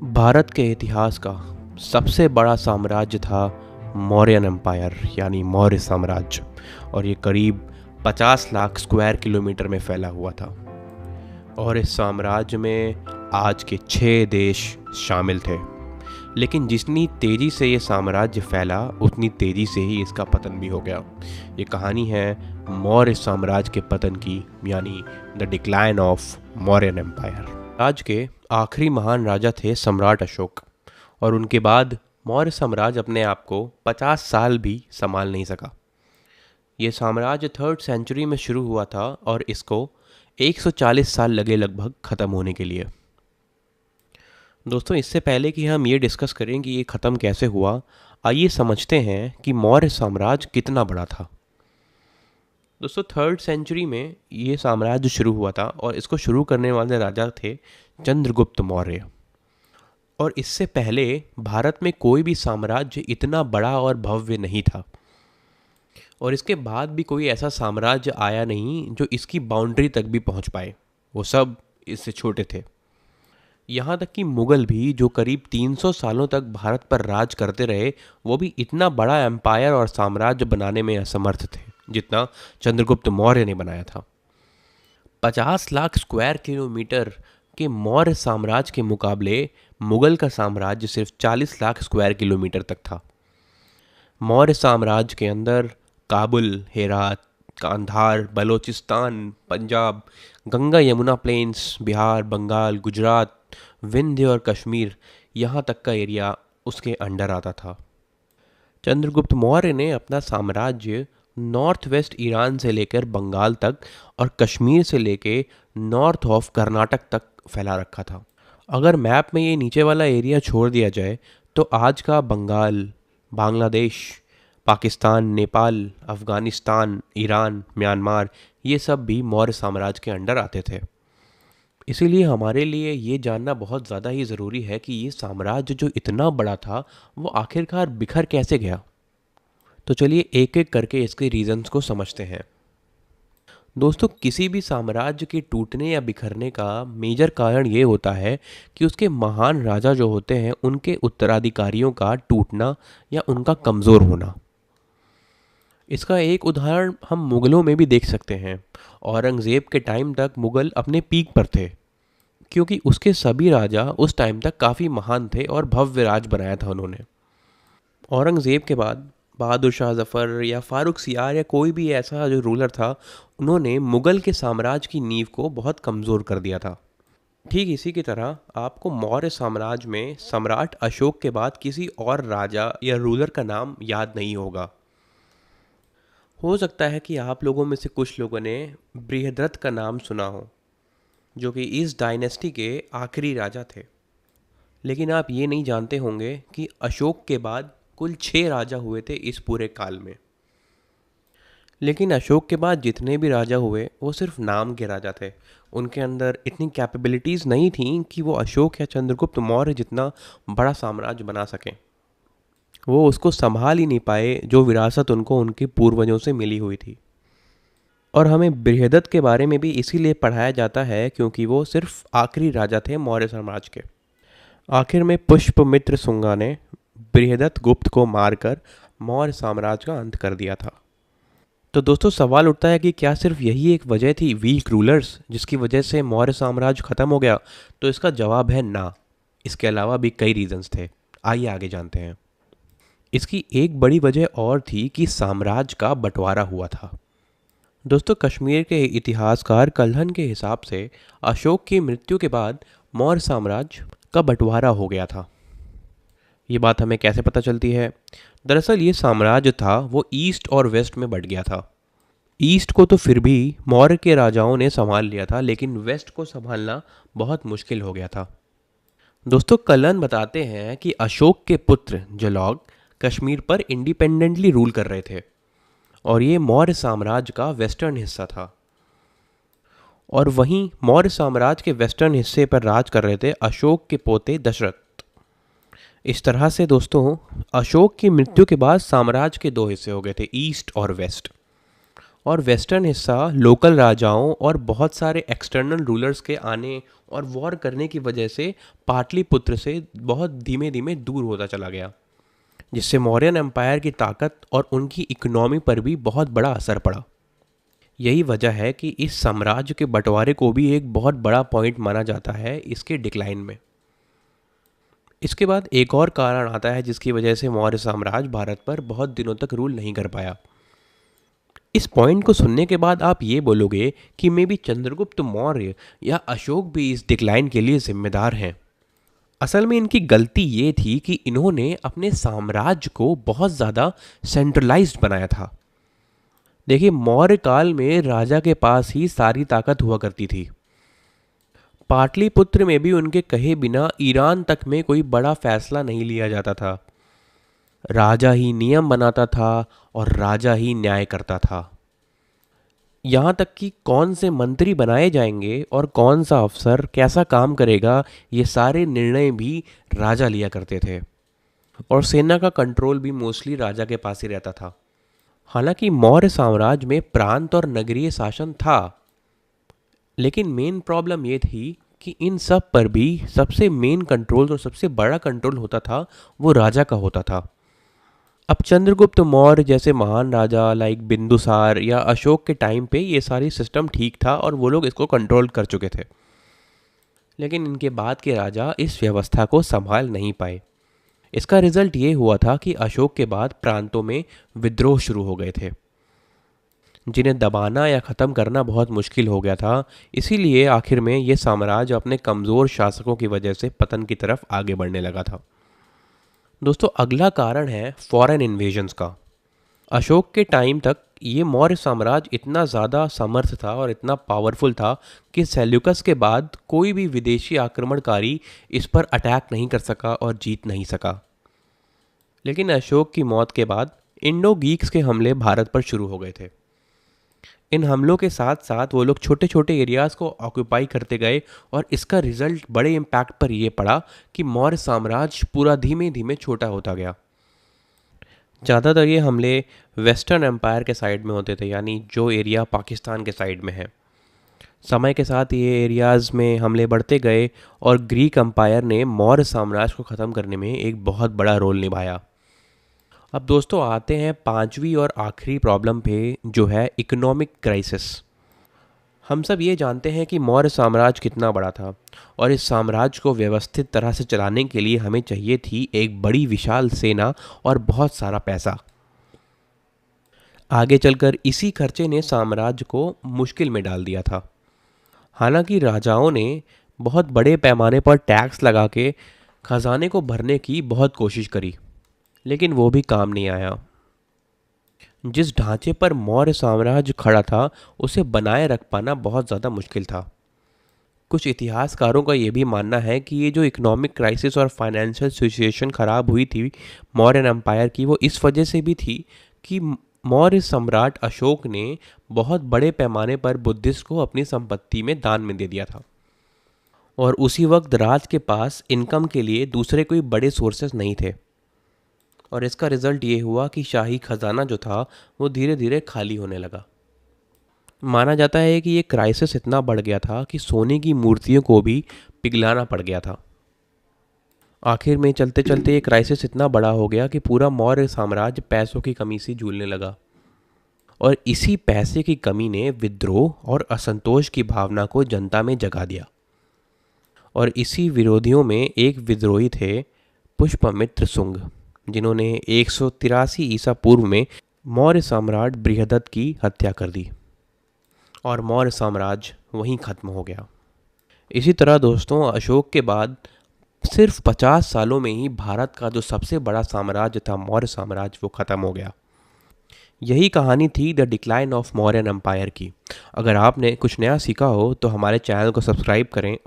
भारत के इतिहास का सबसे बड़ा साम्राज्य था मौर्यन एम्पायर यानी मौर्य साम्राज्य। और ये करीब 50 लाख स्क्वायर किलोमीटर में फैला हुआ था। और इस साम्राज्य में आज के 6 देश शामिल थे। लेकिन जितनी तेज़ी से ये साम्राज्य फैला उतनी तेज़ी से ही इसका पतन भी हो गया। ये कहानी है मौर्य साम्राज्य के पतन की, यानी the decline of Mauryan empire. राज्य के आखिरी महान राजा थे सम्राट अशोक, और उनके बाद मौर्य साम्राज्य अपने आप को 50 साल भी संभाल नहीं सका। ये साम्राज्य 3rd सेंचुरी में शुरू हुआ था और इसको 140 साल लगे लगभग ख़त्म होने के लिए। दोस्तों, इससे पहले कि हम ये डिस्कस करें कि ये ख़त्म कैसे हुआ, आइए समझते हैं कि मौर्य साम्राज्य कितना बड़ा था। दोस्तों, 3rd सेंचुरी में ये साम्राज्य शुरू हुआ था और इसको शुरू करने वाले राजा थे चंद्रगुप्त मौर्य। और इससे पहले भारत में कोई भी साम्राज्य इतना बड़ा और भव्य नहीं था, और इसके बाद भी कोई ऐसा साम्राज्य आया नहीं जो इसकी बाउंड्री तक भी पहुंच पाए। वो सब इससे छोटे थे। यहाँ तक कि मुगल भी, जो करीब 300 सालों तक भारत पर राज करते रहे, वो भी इतना बड़ा एम्पायर और साम्राज्य बनाने में असमर्थ थे जितना चंद्रगुप्त मौर्य ने बनाया था। 50 लाख स्क्वायर किलोमीटर के मौर्य साम्राज्य के मुकाबले मुगल का साम्राज्य सिर्फ 40 लाख स्क्वायर किलोमीटर तक था। मौर्य साम्राज्य के अंदर काबुल, हेरात, कांधार, बलोचिस्तान, पंजाब, गंगा यमुना प्लेन्स, बिहार, बंगाल, गुजरात, विंध्य और कश्मीर, यहाँ तक का एरिया उसके अंडर आता था। चंद्रगुप्त मौर्य ने अपना साम्राज्य नॉर्थ वेस्ट ईरान से लेकर बंगाल तक और कश्मीर से लेकर नॉर्थ ऑफ कर्नाटक तक फैला रखा था। अगर मैप में ये नीचे वाला एरिया छोड़ दिया जाए तो आज का बंगाल, बांग्लादेश, पाकिस्तान, नेपाल, अफ़गानिस्तान, ईरान, म्यांमार, ये सब भी मौर्य साम्राज्य के अंडर आते थे। इसीलिए हमारे लिए ये जानना बहुत ज़्यादा ही ज़रूरी है कि ये साम्राज्य जो इतना बड़ा था वो आखिरकार बिखर कैसे गया। तो चलिए एक एक करके इसके रीजंस को समझते हैं। दोस्तों, किसी भी साम्राज्य के टूटने या बिखरने का मेजर कारण ये होता है कि उसके महान राजा जो होते हैं उनके उत्तराधिकारियों का टूटना या उनका कमज़ोर होना। इसका एक उदाहरण हम मुग़लों में भी देख सकते हैं। औरंगज़ेब के टाइम तक मुग़ल अपने पीक पर थे, क्योंकि उसके सभी राजा उस टाइम तक काफ़ी महान थे और भव्य राज बनाया था उन्होंने। औरंगज़ेब के बाद बहादुर शाह ज़फ़र या फ़ारुख सियार या कोई भी ऐसा जो रूलर था, उन्होंने मुग़ल के साम्राज्य की नींव को बहुत कमज़ोर कर दिया था। ठीक इसी की तरह आपको मौर्य साम्राज्य में सम्राट अशोक के बाद किसी और राजा या रूलर का नाम याद नहीं होगा। हो सकता है कि आप लोगों में से कुछ लोगों ने बृहद्रथ का नाम सुना हो, जो कि इस डायनेस्टी के आखिरी राजा थे। लेकिन आप ये नहीं जानते होंगे कि अशोक के बाद कुल 6 राजा हुए थे इस पूरे काल में। लेकिन अशोक के बाद जितने भी राजा हुए वो सिर्फ नाम के राजा थे। उनके अंदर इतनी कैपेबिलिटीज़ नहीं थी कि वो अशोक या चंद्रगुप्त मौर्य जितना बड़ा साम्राज्य बना सकें। वो उसको संभाल ही नहीं पाए जो विरासत उनको उनके पूर्वजों से मिली हुई थी। और हमें बृहदत्त के बारे में भी इसीलिए पढ़ाया जाता है क्योंकि वो सिर्फ आखिरी राजा थे मौर्य साम्राज्य के। आखिर में पुष्यमित्र शुंगा ने बृहदत्त गुप्त को मारकर मौर्य साम्राज्य का अंत कर दिया था। तो दोस्तों, सवाल उठता है कि क्या सिर्फ यही एक वजह थी, वीक रूलर्स, जिसकी वजह से मौर्य साम्राज्य ख़त्म हो गया? तो इसका जवाब है ना। इसके अलावा भी कई रीजंस थे। आइए आगे जानते हैं। इसकी एक बड़ी वजह और थी कि साम्राज्य का बंटवारा हुआ था। दोस्तों, कश्मीर के इतिहासकार कल्हन के हिसाब से अशोक की मृत्यु के बाद मौर्य साम्राज्य का बंटवारा हो गया था। ये बात हमें कैसे पता चलती है? दरअसल ये साम्राज्य था वो ईस्ट और वेस्ट में बंट गया था। ईस्ट को तो फिर भी मौर्य के राजाओं ने संभाल लिया था, लेकिन वेस्ट को संभालना बहुत मुश्किल हो गया था। दोस्तों, कल्हन बताते हैं कि अशोक के पुत्र जलौग कश्मीर पर इंडिपेंडेंटली रूल कर रहे थे, और ये मौर्य साम्राज्य का वेस्टर्न हिस्सा था। और वहीं मौर्य साम्राज्य के वेस्टर्न हिस्से पर राज कर रहे थे अशोक के पोते दशरथ। इस तरह से दोस्तों, अशोक की मृत्यु के बाद साम्राज्य के 2 हिस्से हो गए थे, ईस्ट और वेस्ट। और वेस्टर्न हिस्सा लोकल राजाओं और बहुत सारे एक्सटर्नल रूलर्स के आने और वॉर करने की वजह से पाटलिपुत्र से बहुत धीमे धीमे दूर होता चला गया, जिससे मौर्यन एम्पायर की ताकत और उनकी इकोनॉमी पर भी बहुत बड़ा असर पड़ा। यही वजह है कि इस साम्राज्य के बंटवारे को भी एक बहुत बड़ा पॉइंट माना जाता है इसके डिक्लाइन में। इसके बाद एक और कारण आता है जिसकी वजह से मौर्य साम्राज्य भारत पर बहुत दिनों तक रूल नहीं कर पाया। इस पॉइंट को सुनने के बाद आप ये बोलोगे कि मे बी चंद्रगुप्त मौर्य या अशोक भी इस डिक्लाइन के लिए जिम्मेदार हैं। असल में इनकी गलती ये थी कि इन्होंने अपने साम्राज्य को बहुत ज़्यादा सेंट्रलाइज्ड बनाया था। देखिए, मौर्य काल में राजा के पास ही सारी ताकत हुआ करती थी। पाटलिपुत्र में भी उनके कहे बिना ईरान तक में कोई बड़ा फैसला नहीं लिया जाता था। राजा ही नियम बनाता था और राजा ही न्याय करता था। यहाँ तक कि कौन से मंत्री बनाए जाएंगे और कौन सा अफसर कैसा काम करेगा, ये सारे निर्णय भी राजा लिया करते थे। और सेना का कंट्रोल भी मोस्टली राजा के पास ही रहता था। हालांकि मौर्य साम्राज्य में प्रांत और नगरीय शासन था, लेकिन मेन प्रॉब्लम ये थी कि इन सब पर भी सबसे मेन कंट्रोल और सबसे बड़ा कंट्रोल होता था वो राजा का होता था। अब चंद्रगुप्त मौर्य जैसे महान राजा लाइक बिंदुसार या अशोक के टाइम पे ये सारी सिस्टम ठीक था और वो लोग इसको कंट्रोल कर चुके थे, लेकिन इनके बाद के राजा इस व्यवस्था को संभाल नहीं पाए। इसका रिजल्ट ये हुआ था कि अशोक के बाद प्रांतों में विद्रोह शुरू हो गए थे, जिन्हें दबाना या ख़त्म करना बहुत मुश्किल हो गया था। इसीलिए आखिर में ये साम्राज्य अपने कमज़ोर शासकों की वजह से पतन की तरफ आगे बढ़ने लगा था। दोस्तों, अगला कारण है फॉरेन इन्वेजन्स का। अशोक के टाइम तक ये मौर्य साम्राज्य इतना ज़्यादा समर्थ था और इतना पावरफुल था कि सेल्यूकस के बाद कोई भी विदेशी आक्रमणकारी इस पर अटैक नहीं कर सका और जीत नहीं सका। लेकिन अशोक की मौत के बाद इंडो गीक्स के हमले भारत पर शुरू हो गए थे। इन हमलों के साथ साथ वो लोग छोटे छोटे एरियाज़ को ऑक्यूपाई करते गए और इसका रिजल्ट बड़े इम्पैक्ट पर ये पड़ा कि मौर्य साम्राज्य पूरा धीमे धीमे छोटा होता गया। ज़्यादातर ये हमले वेस्टर्न एम्पायर के साइड में होते थे, यानी जो एरिया पाकिस्तान के साइड में है। समय के साथ ये एरियाज़ में हमले बढ़ते गए और ग्रीक एम्पायर ने मौर्य साम्राज्य को ख़त्म करने में एक बहुत बड़ा रोल निभाया। अब दोस्तों आते हैं पांचवी और आखिरी प्रॉब्लम पे, जो है इकोनॉमिक क्राइसिस। हम सब ये जानते हैं कि मौर्य साम्राज्य कितना बड़ा था और इस साम्राज्य को व्यवस्थित तरह से चलाने के लिए हमें चाहिए थी एक बड़ी विशाल सेना और बहुत सारा पैसा। आगे चलकर इसी खर्चे ने साम्राज्य को मुश्किल में डाल दिया था। हालांकि राजाओं ने बहुत बड़े पैमाने पर टैक्स लगा के खजाने को भरने की बहुत कोशिश करी, लेकिन वो भी काम नहीं आया। जिस ढांचे पर मौर्य साम्राज्य खड़ा था उसे बनाए रख पाना बहुत ज़्यादा मुश्किल था। कुछ इतिहासकारों का ये भी मानना है कि ये जो इकोनॉमिक क्राइसिस और फाइनेंशियल सिचुएशन ख़राब हुई थी मौर्यन एम्पायर की, वो इस वजह से भी थी कि मौर्य सम्राट अशोक ने बहुत बड़े पैमाने पर बुद्धिस्ट को अपनी संपत्ति में दान में दे दिया था और उसी वक्त राज के पास इनकम के लिए दूसरे कोई बड़े सोर्सेस नहीं थे। और इसका रिज़ल्ट ये हुआ कि शाही खजाना जो था वो धीरे धीरे खाली होने लगा। माना जाता है कि ये क्राइसिस इतना बढ़ गया था कि सोने की मूर्तियों को भी पिघलाना पड़ गया था। आखिर में चलते चलते ये क्राइसिस इतना बड़ा हो गया कि पूरा मौर्य साम्राज्य पैसों की कमी से जूझने लगा और इसी पैसे की कमी ने विद्रोह और असंतोष की भावना को जनता में जगा दिया। और इसी विरोधियों में एक विद्रोही थे पुष्पमित्र शुंग, जिन्होंने 183 ईसा पूर्व में मौर्य सम्राट बृहदत्त की हत्या कर दी और मौर्य साम्राज्य वहीं ख़त्म हो गया। इसी तरह दोस्तों अशोक के बाद सिर्फ 50 सालों में ही भारत का जो सबसे बड़ा साम्राज्य था मौर्य साम्राज्य वो ख़त्म हो गया। यही कहानी थी the decline of Mauryan empire की। अगर आपने कुछ नया सीखा हो तो हमारे चैनल को सब्सक्राइब करें और